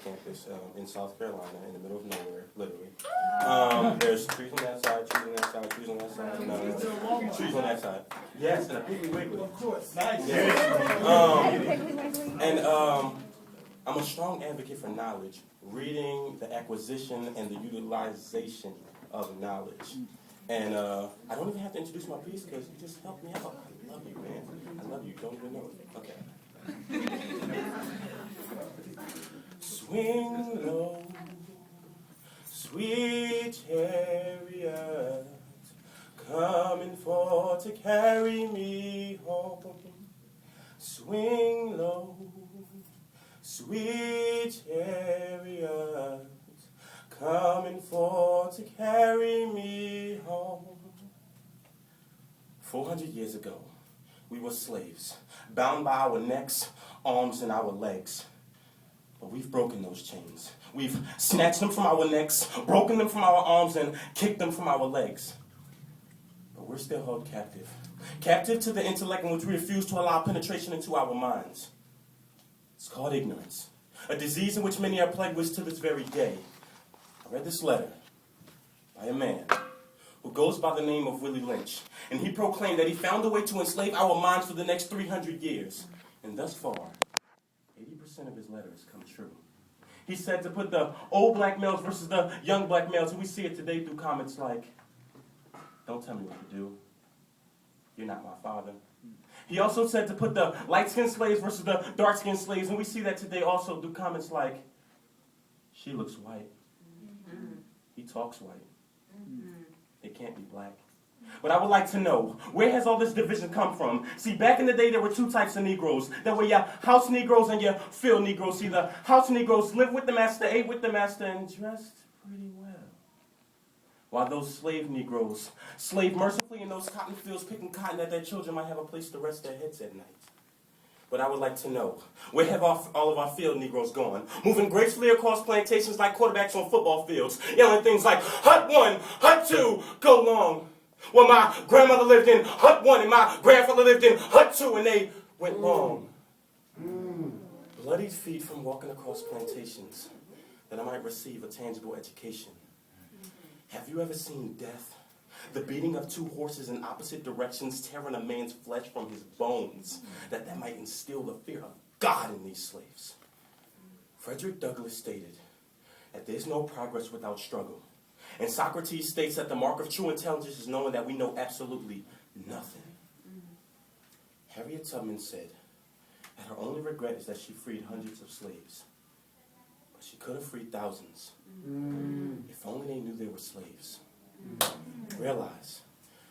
campus in South Carolina, in the middle of nowhere, literally. There's trees on that side, trees on that side, trees on that side, trees on that side. Yes, and a Piggly Wiggly. Of course. Nice. Yes. I'm a strong advocate for knowledge, reading, the acquisition, and the utilization of knowledge. And I don't even have to introduce my piece because you just helped me out. I love you, man. I love you. Don't even know it. Okay. Swing low, sweet chariot, coming for to carry me home. Swing low, sweet chariot, coming for to carry me home. 400 years ago, we were slaves, bound by our necks, arms, and our legs. But we've broken those chains. We've snatched them from our necks, broken them from our arms, and kicked them from our legs. But we're still held captive. Captive to the intellect in which we refuse to allow penetration into our minds. It's called ignorance, a disease in which many are plagued with to this very day. I read this letter by a man who goes by the name of Willie Lynch, and he proclaimed that he found a way to enslave our minds for the next 300 years. And thus far, 80% of his letters come true. He said to put the old black males versus the young black males, and we see it today through comments like, "Don't tell me what to do. You're not my father." He also said to put the light-skinned slaves versus the dark-skinned slaves, and we see that today also through comments like, "She looks white. He talks white. It can't be black." But I would like to know, where has all this division come from? See, back in the day, there were two types of Negroes. There were your house Negroes and your field Negroes. See, the house Negroes lived with the master, ate with the master, and dressed pretty well. While those slave Negroes slaved mercifully in those cotton fields, picking cotton that their children might have a place to rest their heads at night. But I would like to know, where have all of our field Negroes gone? Moving gracefully across plantations like quarterbacks on football fields, yelling things like, "Hut 1, Hut 2, go long." Well, my grandmother lived in Hut 1 and my grandfather lived in Hut 2, and they went long. Bloody feet from walking across plantations that I might receive a tangible education. Have you ever seen death? The beating of two horses in opposite directions, tearing a man's flesh from his bones, that might instill the fear of God in these slaves. Frederick Douglass stated that there's no progress without struggle. And Socrates states that the mark of true intelligence is knowing that we know absolutely nothing. Harriet Tubman said that her only regret is that she freed hundreds of slaves. But she could have freed thousands. If only they knew they were slaves. Realize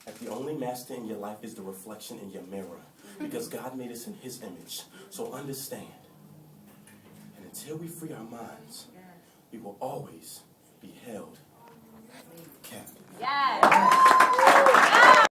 that the only master in your life is the reflection in your mirror, because God made us in his image. So understand, and until we free our minds, we will always be held captive. Yes.